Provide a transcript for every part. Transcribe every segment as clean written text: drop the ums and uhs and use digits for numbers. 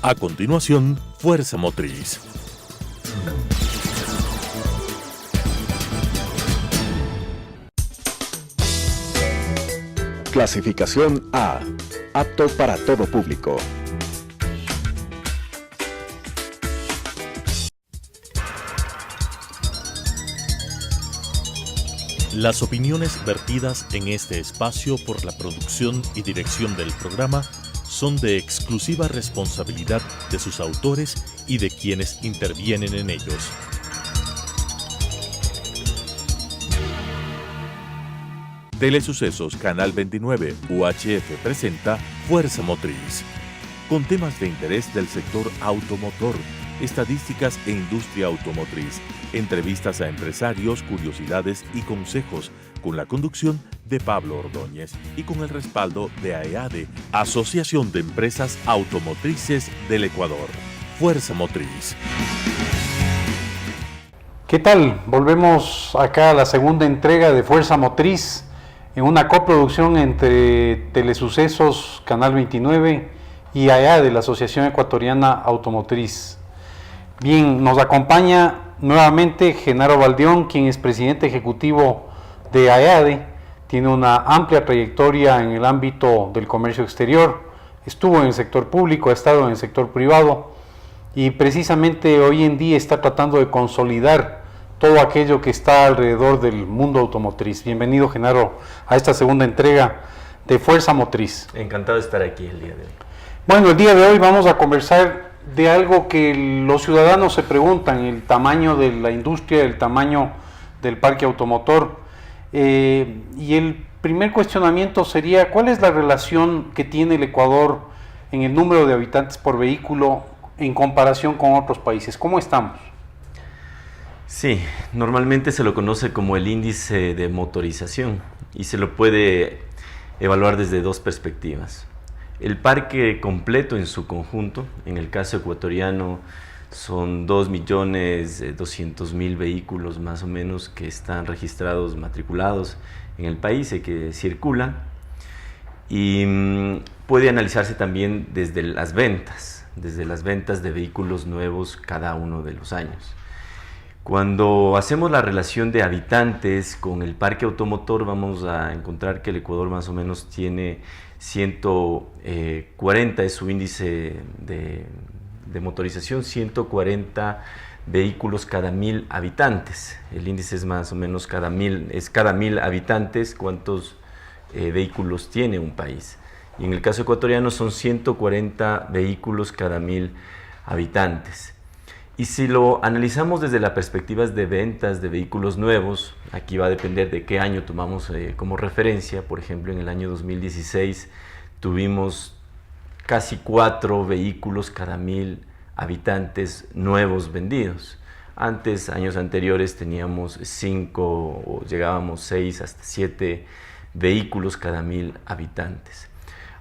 A continuación, Fuerza Motriz. Clasificación A. Apto para todo público. Las opiniones vertidas en este espacio por la producción y dirección del programa son de exclusiva responsabilidad de sus autores y de quienes intervienen en ellos. Telesucesos Canal 29 UHF presenta Fuerza Motriz, con temas de interés del sector automotor, estadísticas e industria automotriz, entrevistas a empresarios, curiosidades y consejos, con la conducción de Pablo Ordóñez y con el respaldo de AEADE, Asociación de Empresas Automotrices del Ecuador. Fuerza Motriz. ¿Qué tal? Volvemos acá a la segunda entrega de Fuerza Motriz, en una coproducción entre Telesucesos Canal 29 y AEADE, la Asociación Ecuatoriana Automotriz. Bien, nos acompaña nuevamente Genaro Baldión, quien es presidente ejecutivo de AEADE, tiene una amplia trayectoria en el ámbito del comercio exterior, estuvo en el sector público, ha estado en el sector privado y precisamente hoy en día está tratando de consolidar todo aquello que está alrededor del mundo automotriz. Bienvenido, Genaro, a esta segunda entrega de Fuerza Motriz. Encantado de estar aquí el día de hoy. Bueno, el día de hoy vamos a conversar de algo que los ciudadanos se preguntan: el tamaño de la industria, el tamaño del parque automotor. Y el primer cuestionamiento sería: ¿cuál es la relación que tiene el Ecuador en el número de habitantes por vehículo en comparación con otros países? ¿Cómo estamos? Sí, normalmente se lo conoce como el índice de motorización y se lo puede evaluar desde dos perspectivas. El parque completo en su conjunto, en el caso ecuatoriano, son 2.200.000 vehículos más o menos que están registrados, matriculados en el país y que circulan. Y puede analizarse también desde las ventas de vehículos nuevos cada uno de los años. Cuando hacemos la relación de habitantes con el parque automotor, vamos a encontrar que el Ecuador más o menos tiene 140, es su índice de motorización, 140 vehículos cada 1.000 habitantes. El índice es más o menos cada 1.000 habitantes, cuántos vehículos tiene un país. Y en el caso ecuatoriano son 140 vehículos cada 1.000 habitantes. Y si lo analizamos desde la perspectiva de ventas de vehículos nuevos, aquí va a depender de qué año tomamos como referencia. Por ejemplo, en el año 2016 tuvimos casi 4 vehículos cada 1.000 habitantes nuevos vendidos. Antes, años anteriores, teníamos 5 o llegábamos 6 hasta 7 vehículos cada 1.000 habitantes.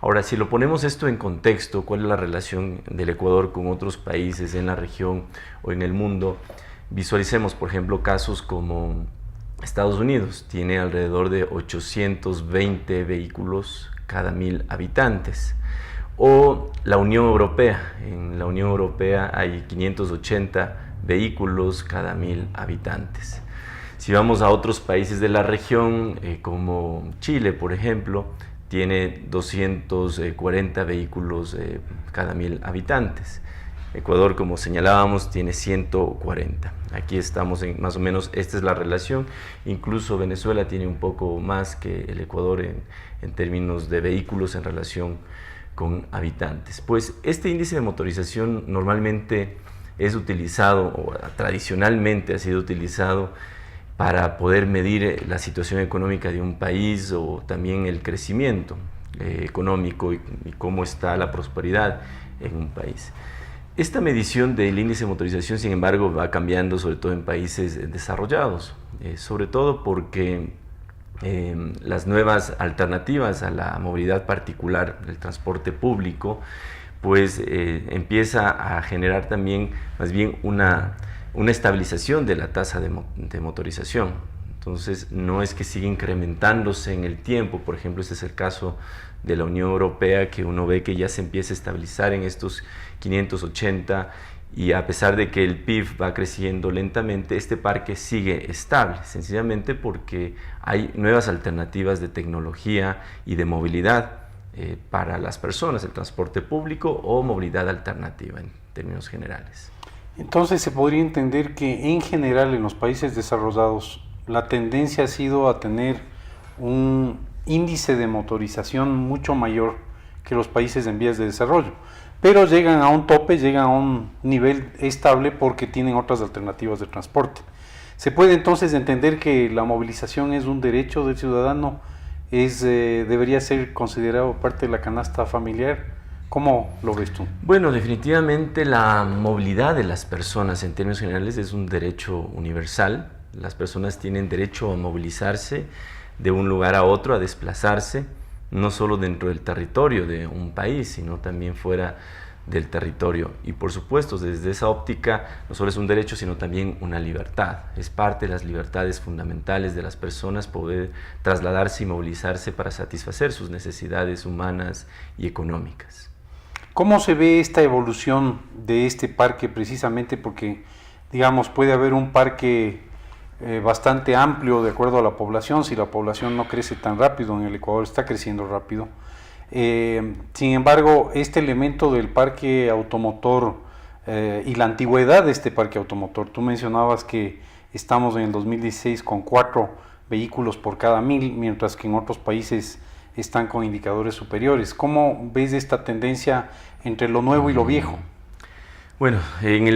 Ahora, si lo ponemos esto en contexto, ¿cuál es la relación del Ecuador con otros países en la región o en el mundo? Visualicemos, por ejemplo, casos como Estados Unidos, tiene alrededor de 820 vehículos cada 1.000 habitantes. O la Unión Europea, en la Unión Europea hay 580 vehículos cada 1.000 habitantes. Si vamos a otros países de la región, como Chile, por ejemplo, tiene 240 vehículos cada 1.000 habitantes. Ecuador, como señalábamos, tiene 140. Aquí estamos en más o menos, esta es la relación. Incluso Venezuela tiene un poco más que el Ecuador en términos de vehículos en relación con habitantes. Pues este índice de motorización normalmente es utilizado, o tradicionalmente ha sido utilizado, para poder medir la situación económica de un país o también el crecimiento económico y cómo está la prosperidad en un país. Esta medición del índice de motorización, sin embargo, va cambiando, sobre todo en países desarrollados, sobre todo porque las nuevas alternativas a la movilidad particular, el transporte público, pues empieza a generar también más bien una estabilización de la tasa de motorización. Entonces, no es que siga incrementándose en el tiempo. Por ejemplo, este es el caso de la Unión Europea, que uno ve que ya se empieza a estabilizar en estos 580, y a pesar de que el PIB va creciendo lentamente, este parque sigue estable, sencillamente porque hay nuevas alternativas de tecnología y de movilidad para las personas, el transporte público o movilidad alternativa en términos generales. Entonces se podría entender que en general en los países desarrollados la tendencia ha sido a tener un índice de motorización mucho mayor que los países en vías de desarrollo, pero llegan a un tope, llegan a un nivel estable porque tienen otras alternativas de transporte. ¿Se puede entonces entender que la movilización es un derecho del ciudadano? ¿Debería ser considerado parte de la canasta familiar? ¿Cómo lo ves tú? Bueno, definitivamente la movilidad de las personas en términos generales es un derecho universal. Las personas tienen derecho a movilizarse de un lugar a otro, a desplazarse, no solo dentro del territorio de un país, sino también fuera del territorio. Y por supuesto, desde esa óptica, no solo es un derecho, sino también una libertad. Es parte de las libertades fundamentales de las personas poder trasladarse y movilizarse para satisfacer sus necesidades humanas y económicas. ¿Cómo se ve esta evolución de este parque precisamente? Porque, digamos, puede haber un parque bastante amplio de acuerdo a la población. Si la población no crece tan rápido, en el Ecuador está creciendo rápido. Sin embargo, este elemento del parque automotor y la antigüedad de este parque automotor, tú mencionabas que estamos en el 2016 con 4 vehículos por cada 1000, mientras que en otros países están con indicadores superiores. ¿Cómo ves esta tendencia entre lo nuevo y lo viejo? Bueno, en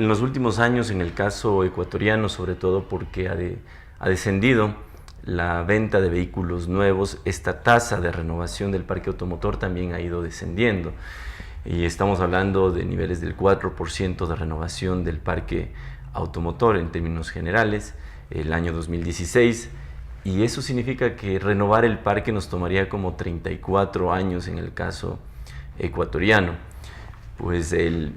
los últimos años, en el caso ecuatoriano, sobre todo porque ha descendido la venta de vehículos nuevos, esta tasa de renovación del parque automotor también ha ido descendiendo. Y estamos hablando de niveles del 4% de renovación del parque automotor en términos generales, el año 2016. Y eso significa que renovar el parque nos tomaría como 34 años en el caso ecuatoriano. Pues el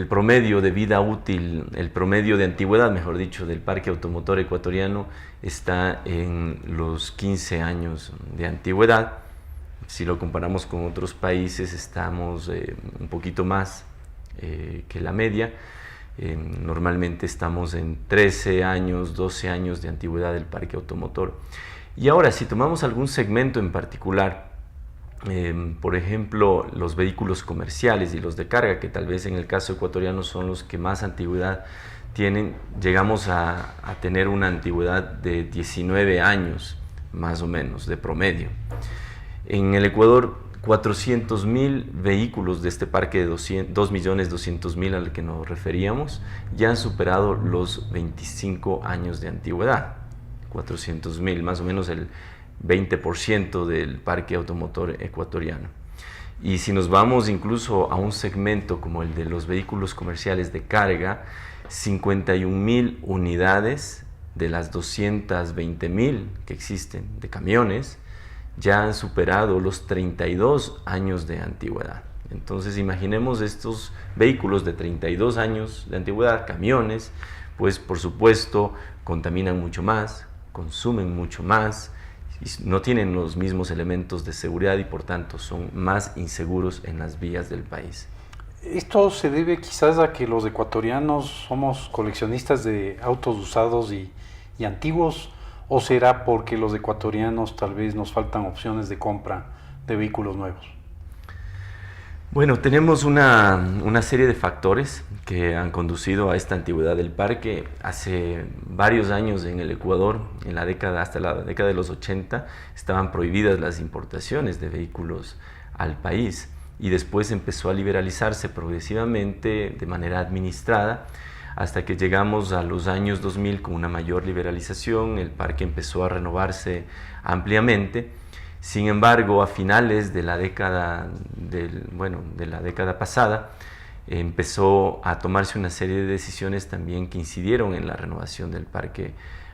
promedio de vida útil, el promedio de antigüedad, mejor dicho, del parque automotor ecuatoriano está en los 15 años de antigüedad. Si lo comparamos con otros países, estamos un poquito más que la media. Normalmente estamos en 13 años, 12 años de antigüedad del parque automotor. Y ahora, si tomamos algún segmento en particular, por ejemplo, los vehículos comerciales y los de carga, que tal vez en el caso ecuatoriano son los que más antigüedad tienen, llegamos a tener una antigüedad de 19 años, más o menos, de promedio. En el Ecuador, 400.000 vehículos de este parque de 2.200.000 al que nos referíamos ya han superado los 25 años de antigüedad. 400.000, más o menos el 20% del parque automotor ecuatoriano. Y si nos vamos incluso a un segmento como el de los vehículos comerciales de carga, 51.000 unidades de las 220.000 que existen de camiones ya han superado los 32 años de antigüedad. Entonces imaginemos estos vehículos de 32 años de antigüedad, camiones, pues por supuesto contaminan mucho más, consumen mucho más, y no tienen los mismos elementos de seguridad y por tanto son más inseguros en las vías del país. Esto se debe quizás a que los ecuatorianos somos coleccionistas de autos usados y antiguos, ¿o será porque los ecuatorianos tal vez nos faltan opciones de compra de vehículos nuevos? Bueno, tenemos una serie de factores que han conducido a esta antigüedad del parque. Hace varios años en el Ecuador, hasta la década de los 80, estaban prohibidas las importaciones de vehículos al país y después empezó a liberalizarse progresivamente de manera administrada hasta que llegamos a los años 2000 con una mayor liberalización. El parque empezó a renovarse ampliamente. Sin embargo, a finales de la década pasada, empezó a tomarse una serie de decisiones también que incidieron en la renovación del parque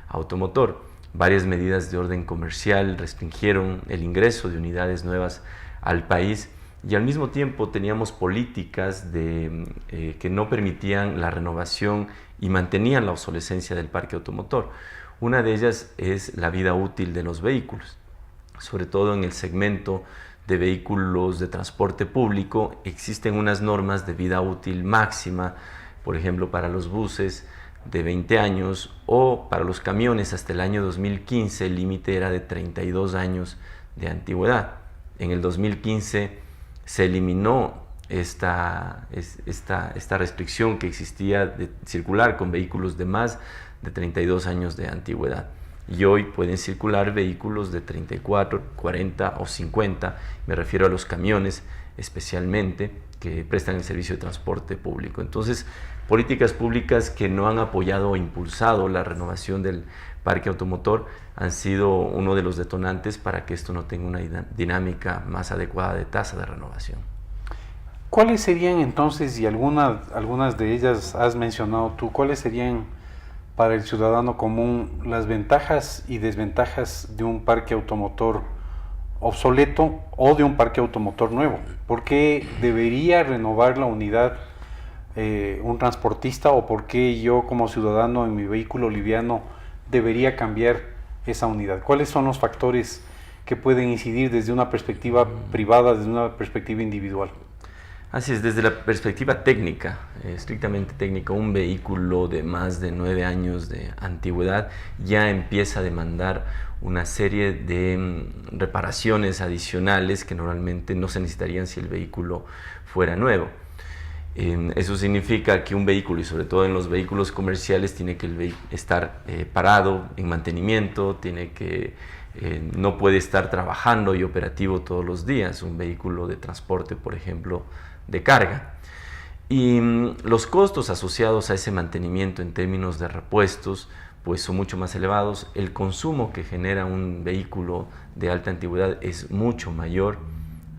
automotor. Varias medidas de orden comercial restringieron el ingreso de unidades nuevas al país y al mismo tiempo teníamos políticas que no permitían la renovación y mantenían la obsolescencia del parque automotor. Una de ellas es la vida útil de los vehículos, sobre todo en el segmento de vehículos de transporte público. Existen unas normas de vida útil máxima, por ejemplo, para los buses de 20 años o para los camiones hasta el año 2015 el límite era de 32 años de antigüedad. En el 2015 se eliminó esta restricción que existía de circular con vehículos de más de 32 años de antigüedad. Y hoy pueden circular vehículos de 34, 40 o 50, me refiero a los camiones especialmente, que prestan el servicio de transporte público. Entonces, políticas públicas que no han apoyado o impulsado la renovación del parque automotor han sido uno de los detonantes para que esto no tenga una dinámica más adecuada de tasa de renovación. ¿Cuáles serían entonces, y algunas de ellas has mencionado tú, cuáles serían para el ciudadano común las ventajas y desventajas de un parque automotor obsoleto o de un parque automotor nuevo? ¿Por qué debería renovar la unidad un transportista, o por qué yo como ciudadano en mi vehículo liviano debería cambiar esa unidad? ¿Cuáles son los factores que pueden incidir desde una perspectiva privada, desde una perspectiva individual? Así es, desde la perspectiva técnica, estrictamente técnica, un vehículo de más de 9 años de antigüedad ya empieza a demandar una serie de reparaciones adicionales que normalmente no se necesitarían si el vehículo fuera nuevo. Eso significa que un vehículo, y sobre todo en los vehículos comerciales, tiene que estar parado en mantenimiento, no puede estar trabajando y operativo todos los días, un vehículo de transporte, por ejemplo, de carga. Y los costos asociados a ese mantenimiento en términos de repuestos pues son mucho más elevados. El consumo que genera un vehículo de alta antigüedad es mucho mayor,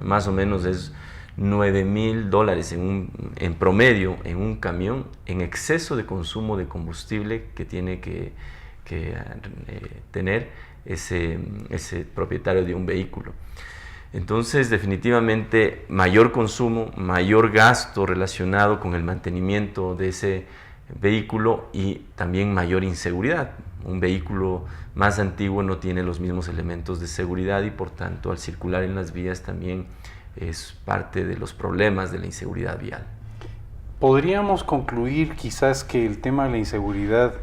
más o menos es $9,000 en promedio en un camión, en exceso de consumo de combustible que tiene que tener ese propietario de un vehículo. Entonces, definitivamente, mayor consumo, mayor gasto relacionado con el mantenimiento de ese vehículo y también mayor inseguridad. Un vehículo más antiguo no tiene los mismos elementos de seguridad y, por tanto, al circular en las vías también es parte de los problemas de la inseguridad vial. ¿Podríamos concluir quizás que el tema de la inseguridad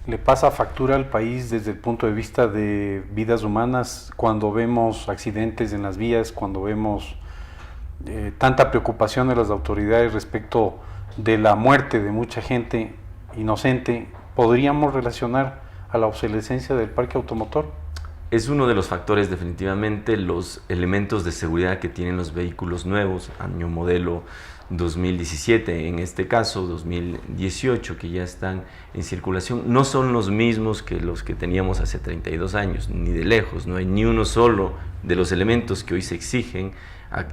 le pasa factura al país desde el punto de vista de vidas humanas cuando vemos accidentes en las vías, cuando vemos tanta preocupación de las autoridades respecto de la muerte de mucha gente inocente? ¿Podríamos relacionar a la obsolescencia del parque automotor? Es uno de los factores, definitivamente, los elementos de seguridad que tienen los vehículos nuevos, año modelo 2017, en este caso 2018, que ya están en circulación, no son los mismos que los que teníamos hace 32 años, ni de lejos. No hay ni uno solo de los elementos que hoy se exigen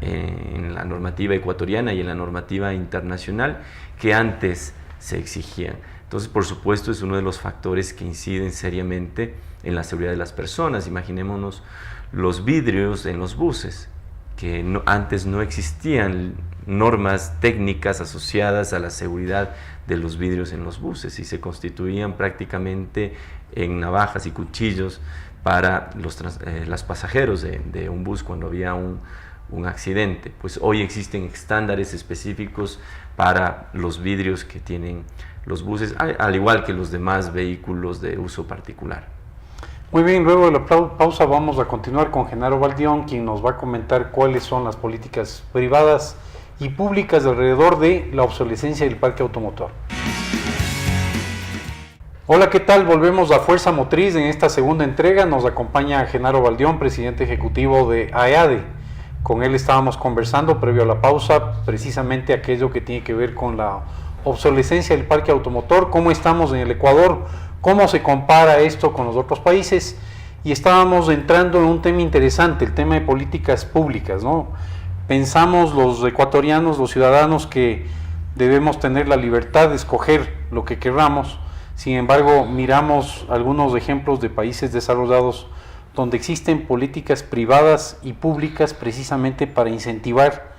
en la normativa ecuatoriana y en la normativa internacional que antes se exigían. Entonces, por supuesto, es uno de los factores que inciden seriamente en la seguridad de las personas. Imaginémonos los vidrios en los buses, que antes no existían normas técnicas asociadas a la seguridad de los vidrios en los buses y se constituían prácticamente en navajas y cuchillos para los pasajeros de un bus cuando había un accidente. Pues hoy existen estándares específicos para los vidrios que tienen los buses, al igual que los demás vehículos de uso particular. Muy bien, luego de la pausa vamos a continuar con Genaro Baldión, quien nos va a comentar cuáles son las políticas privadas y públicas alrededor de la obsolescencia del parque automotor. Hola, ¿qué tal? Volvemos a Fuerza Motriz en esta segunda entrega. Nos acompaña Genaro Baldión, presidente ejecutivo de AEADE. Con él estábamos conversando previo a la pausa precisamente aquello que tiene que ver con la obsolescencia del parque automotor, cómo estamos en el Ecuador, cómo se compara esto con los otros países, y estábamos entrando en un tema interesante, el tema de políticas públicas, ¿no? Pensamos los ecuatorianos, los ciudadanos, que debemos tener la libertad de escoger lo que queramos. Sin embargo, miramos algunos ejemplos de países desarrollados donde existen políticas privadas y públicas precisamente para incentivar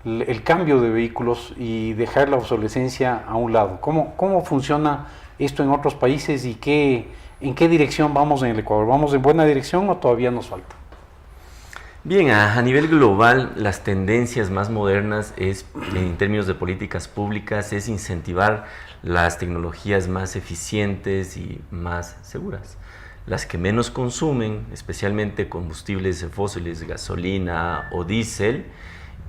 el cambio de vehículos y dejar la obsolescencia a un lado. ¿Cómo funciona esto en otros países y qué ¿En qué dirección vamos en el Ecuador? ¿Vamos en buena dirección o todavía nos falta? Bien, a nivel global, las tendencias más modernas en términos de políticas públicas es incentivar las tecnologías más eficientes y más seguras. Las que menos consumen, especialmente combustibles fósiles, gasolina o diésel,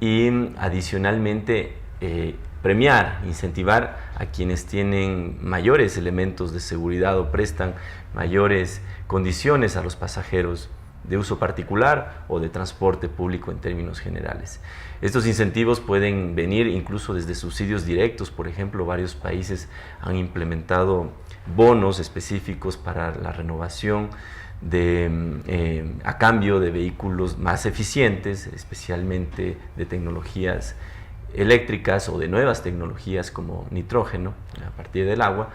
y adicionalmente premiar, incentivar a quienes tienen mayores elementos de seguridad o prestan mayores condiciones a los pasajeros de uso particular o de transporte público en términos generales. Estos incentivos pueden venir incluso desde subsidios directos. Por ejemplo, varios países han implementado bonos específicos para la renovación a cambio de vehículos más eficientes, especialmente de tecnologías eléctricas o de nuevas tecnologías como nitrógeno a partir del agua.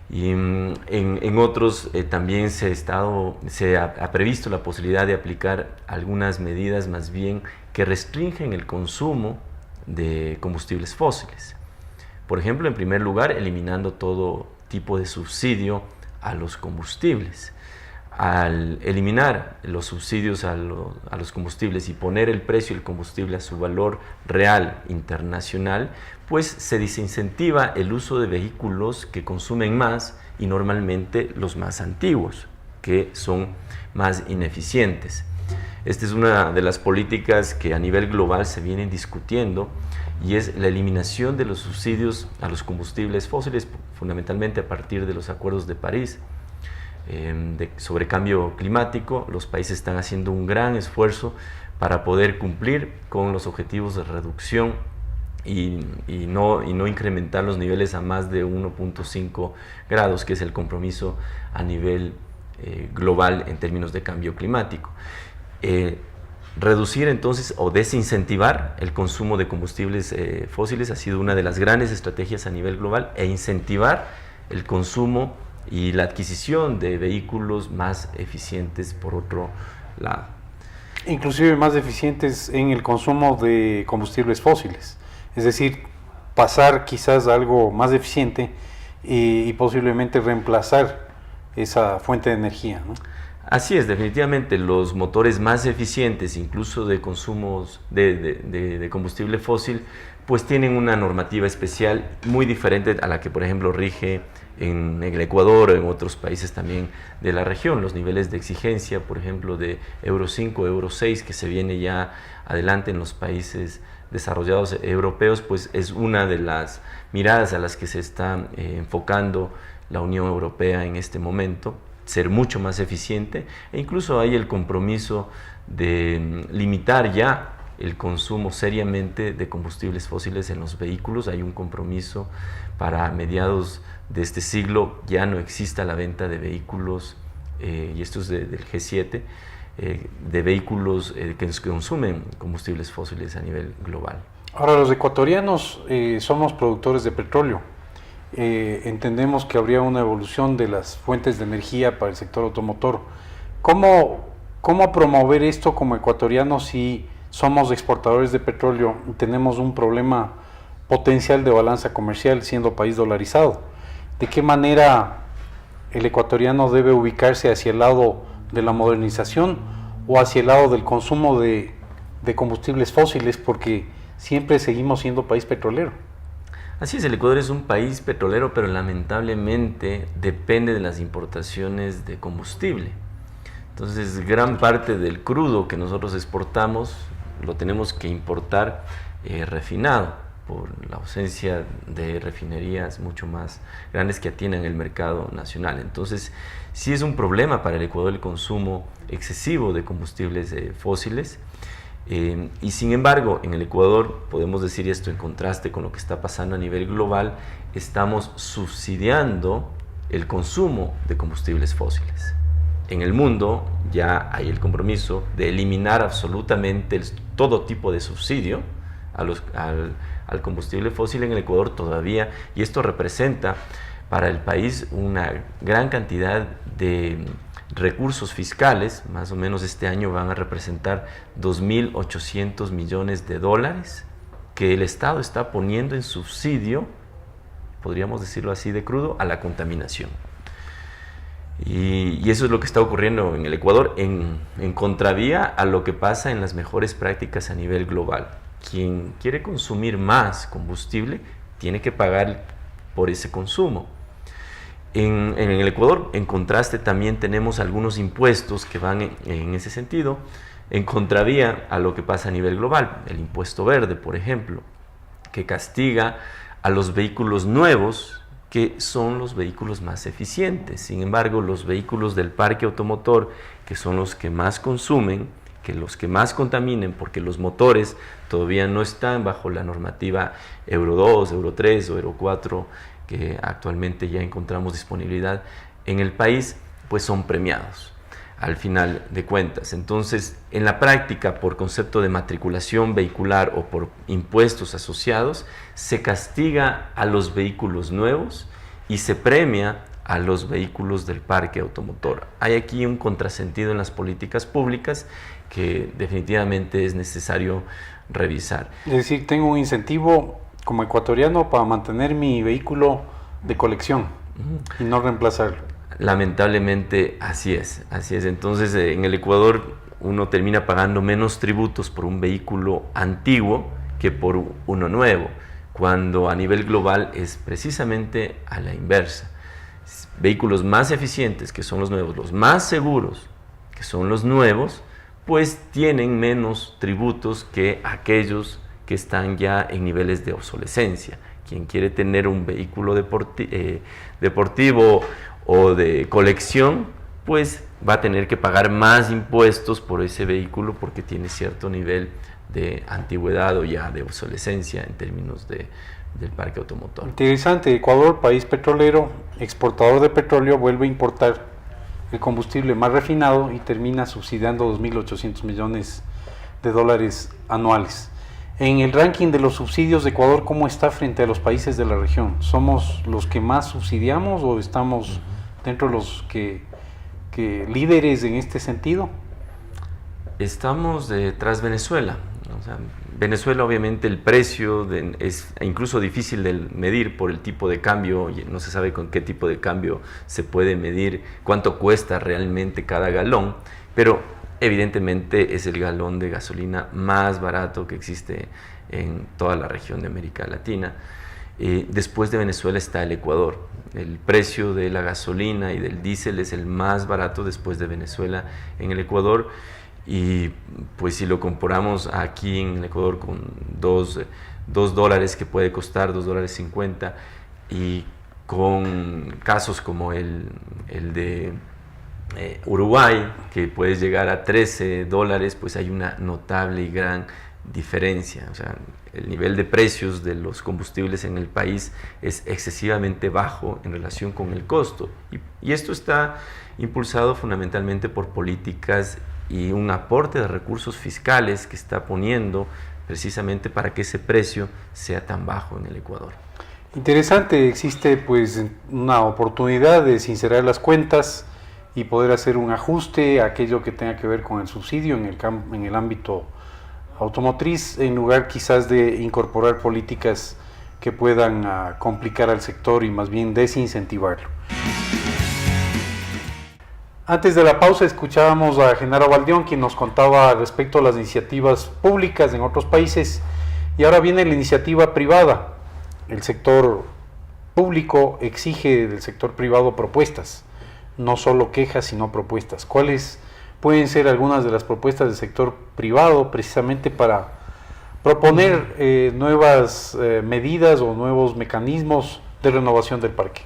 Y en otros también se ha previsto la posibilidad de aplicar algunas medidas más bien que restringen el consumo de combustibles fósiles. Por ejemplo, en primer lugar, eliminando todo tipo de subsidio a los combustibles. Al eliminar los subsidios a los combustibles y poner el precio del combustible a su valor real internacional, pues se desincentiva el uso de vehículos que consumen más y normalmente los más antiguos, que son más ineficientes. Esta es una de las políticas que a nivel global se vienen discutiendo y es la eliminación de los subsidios a los combustibles fósiles, fundamentalmente a partir de los acuerdos de París. Sobre cambio climático. Los países están haciendo un gran esfuerzo para poder cumplir con los objetivos de reducción y no incrementar los niveles a más de 1.5 grados, que es el compromiso a nivel global en términos de cambio climático. Reducir entonces o desincentivar el consumo de combustibles fósiles ha sido una de las grandes estrategias a nivel global, e incentivar el consumo y la adquisición de vehículos más eficientes por otro lado. Inclusive más eficientes en el consumo de combustibles fósiles, es decir, pasar quizás a algo más eficiente y posiblemente reemplazar esa fuente de energía, ¿no? Así es, definitivamente los motores más eficientes, incluso de consumos de combustible fósil, pues tienen una normativa especial muy diferente a la que, por ejemplo, rige en el Ecuador o en otros países también de la región. Los niveles de exigencia, por ejemplo, de Euro 5, Euro 6, que se viene ya adelante en los países desarrollados europeos, pues es una de las miradas a las que se está enfocando la Unión Europea en este momento, ser mucho más eficiente, e incluso hay el compromiso de limitar ya el consumo seriamente de combustibles fósiles en los vehículos. Hay un compromiso para mediados de este siglo ya no exista la venta de vehículos, y esto es del G7, de vehículos que consumen combustibles fósiles a nivel global. Ahora, los ecuatorianos somos productores de petróleo. Entendemos que habría una evolución de las fuentes de energía para el sector automotor. ¿Cómo promover esto como ecuatorianos si somos exportadores de petróleo y tenemos un problema potencial de balanza comercial siendo país dolarizado? ¿De qué manera el ecuatoriano debe ubicarse hacia el lado de la modernización o hacia el lado del consumo de combustibles fósiles? Porque siempre seguimos siendo país petrolero. Así es, el Ecuador es un país petrolero, pero lamentablemente depende de las importaciones de combustible. Entonces, gran parte del crudo que nosotros exportamos lo tenemos que importar refinado, por la ausencia de refinerías mucho más grandes que atiendan el mercado nacional. Entonces, sí es un problema para el Ecuador el consumo excesivo de combustibles fósiles, y sin embargo, en el Ecuador, podemos decir esto en contraste con lo que está pasando a nivel global, estamos subsidiando el consumo de combustibles fósiles. En el mundo ya hay el compromiso de eliminar absolutamente todo tipo de subsidio al combustible fósil. En el Ecuador todavía, y esto representa para el país una gran cantidad de recursos fiscales. Más o menos este año van a representar 2.800 millones de dólares que el Estado está poniendo en subsidio, podríamos decirlo así de crudo, a la contaminación. Y eso es lo que está ocurriendo en el Ecuador, en contravía a lo que pasa en las mejores prácticas a nivel global. Quien quiere consumir más combustible tiene que pagar por ese consumo. En el Ecuador, en contraste, también tenemos algunos impuestos que van en ese sentido, en contravía a lo que pasa a nivel global. El impuesto verde, por ejemplo, que castiga a los vehículos nuevos, que son los vehículos más eficientes. Sin embargo, los vehículos del parque automotor, que son los que más consumen, que los que más contaminen, porque los motores todavía no están bajo la normativa Euro 2, Euro 3 o Euro 4, que actualmente ya encontramos disponibilidad en el país, pues son premiados al final de cuentas. Entonces, en la práctica, por concepto de matriculación vehicular o por impuestos asociados, se castiga a los vehículos nuevos y se premia a los vehículos del parque automotor. Hay aquí un contrasentido en las políticas públicas que definitivamente es necesario revisar. Es decir, tengo un incentivo como ecuatoriano para mantener mi vehículo de colección y no reemplazarlo. Lamentablemente así es. Entonces en el Ecuador uno termina pagando menos tributos por un vehículo antiguo que por uno nuevo, cuando a nivel global es precisamente a la inversa. Vehículos más eficientes, que son los nuevos, los más seguros, que son los nuevos, pues tienen menos tributos que aquellos que están ya en niveles de obsolescencia. Quien quiere tener un vehículo deportivo o de colección, pues va a tener que pagar más impuestos por ese vehículo porque tiene cierto nivel de antigüedad o ya de obsolescencia en términos del parque automotor. Interesante. Ecuador, país petrolero, exportador de petróleo, vuelve a importar el combustible más refinado y termina subsidiando 2.800 millones de dólares anuales. En el ranking de los subsidios de Ecuador, ¿cómo está frente a los países de la región? ¿Somos los que más subsidiamos o estamos dentro de los que líderes en este sentido? Estamos detrás de Venezuela. O sea, Venezuela, obviamente, el precio es incluso difícil de medir por el tipo de cambio. No se sabe con qué tipo de cambio se puede medir cuánto cuesta realmente cada galón, pero evidentemente es el galón de gasolina más barato que existe en toda la región de América Latina. Después de Venezuela está el Ecuador. El precio de la gasolina y del diésel es el más barato después de Venezuela en el Ecuador. Y pues si lo comparamos aquí en el Ecuador con $2 que puede costar, $2.50, y con casos como el de Uruguay, que puede llegar a $13, pues hay una notable y gran diferencia. O sea, el nivel de precios de los combustibles en el país es excesivamente bajo en relación con el costo. Y esto está impulsado fundamentalmente por políticas y un aporte de recursos fiscales que está poniendo precisamente para que ese precio sea tan bajo en el Ecuador. Interesante, existe pues una oportunidad de sincerar las cuentas y poder hacer un ajuste a aquello que tenga que ver con el subsidio en el ámbito automotriz, en lugar quizás de incorporar políticas que puedan complicar al sector y más bien desincentivarlo. Antes de la pausa escuchábamos a Genaro Baldión, quien nos contaba respecto a las iniciativas públicas en otros países, y ahora viene la iniciativa privada. El sector público exige del sector privado propuestas, no solo quejas, sino propuestas. ¿Cuáles pueden ser algunas de las propuestas del sector privado precisamente para proponer nuevas medidas o nuevos mecanismos de renovación del parque?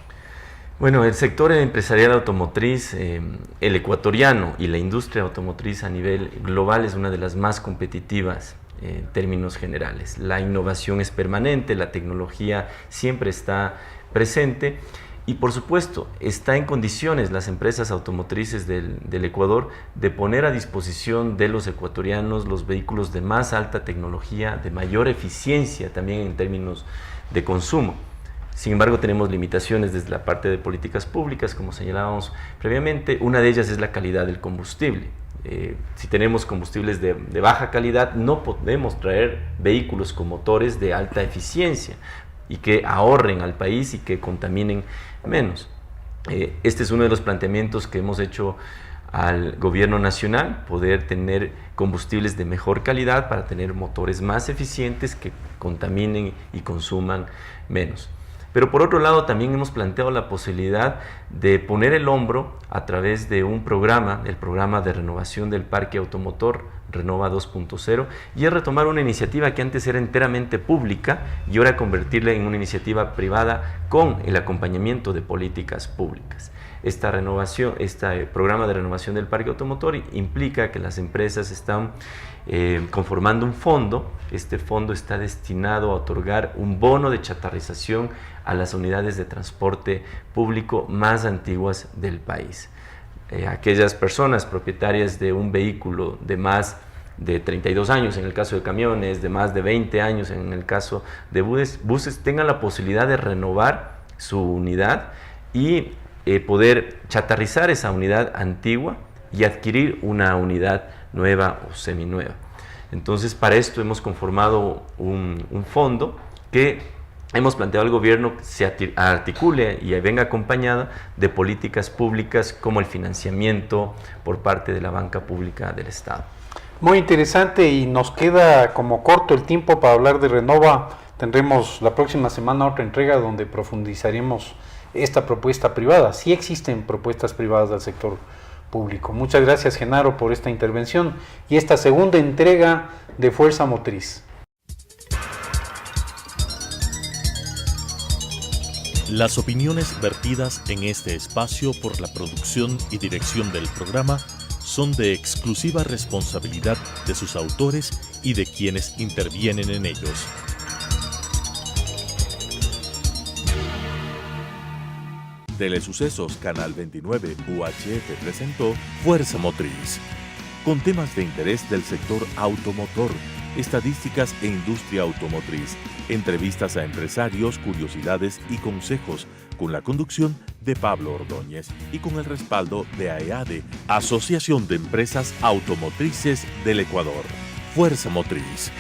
Bueno, el sector empresarial automotriz, el ecuatoriano y la industria automotriz a nivel global es una de las más competitivas en términos generales. La innovación es permanente, la tecnología siempre está presente y por supuesto está en condiciones las empresas automotrices del Ecuador de poner a disposición de los ecuatorianos los vehículos de más alta tecnología, de mayor eficiencia también en términos de consumo. Sin embargo, tenemos limitaciones desde la parte de políticas públicas, como señalábamos previamente. Una de ellas es la calidad del combustible. Si tenemos combustibles de baja calidad, no podemos traer vehículos con motores de alta eficiencia y que ahorren al país y que contaminen menos. Este es uno de los planteamientos que hemos hecho al gobierno nacional, poder tener combustibles de mejor calidad para tener motores más eficientes que contaminen y consuman menos. Pero por otro lado también hemos planteado la posibilidad de poner el hombro a través de un programa, el programa de renovación del parque automotor Renova 2.0, y es retomar una iniciativa que antes era enteramente pública y ahora convertirla en una iniciativa privada con el acompañamiento de políticas públicas. Este programa de renovación del parque automotor implica que las empresas están conformando un fondo. Este fondo está destinado a otorgar un bono de chatarrización a las unidades de transporte público más antiguas del país. Aquellas personas propietarias de un vehículo de más de 32 años, en el caso de camiones, de más de 20 años, en el caso de buses, tengan la posibilidad de renovar su unidad y poder chatarrizar esa unidad antigua y adquirir una unidad nueva o seminueva. Entonces, para esto hemos conformado un fondo que hemos planteado al gobierno que se articule y venga acompañada de políticas públicas como el financiamiento por parte de la banca pública del Estado. Muy interesante, y nos queda como corto el tiempo para hablar de Renova. Tendremos la próxima semana otra entrega donde profundizaremos esta propuesta privada. Sí existen propuestas privadas del sector público. Muchas gracias, Genaro, por esta intervención y esta segunda entrega de Fuerza Motriz. Las opiniones vertidas en este espacio por la producción y dirección del programa son de exclusiva responsabilidad de sus autores y de quienes intervienen en ellos. Telesucesos Canal 29 UHF presentó Fuerza Motriz, con temas de interés del sector automotor, estadísticas e industria automotriz, entrevistas a empresarios, curiosidades y consejos, con la conducción de Pablo Ordóñez y con el respaldo de AEADE, Asociación de Empresas Automotrices del Ecuador. Fuerza Motriz.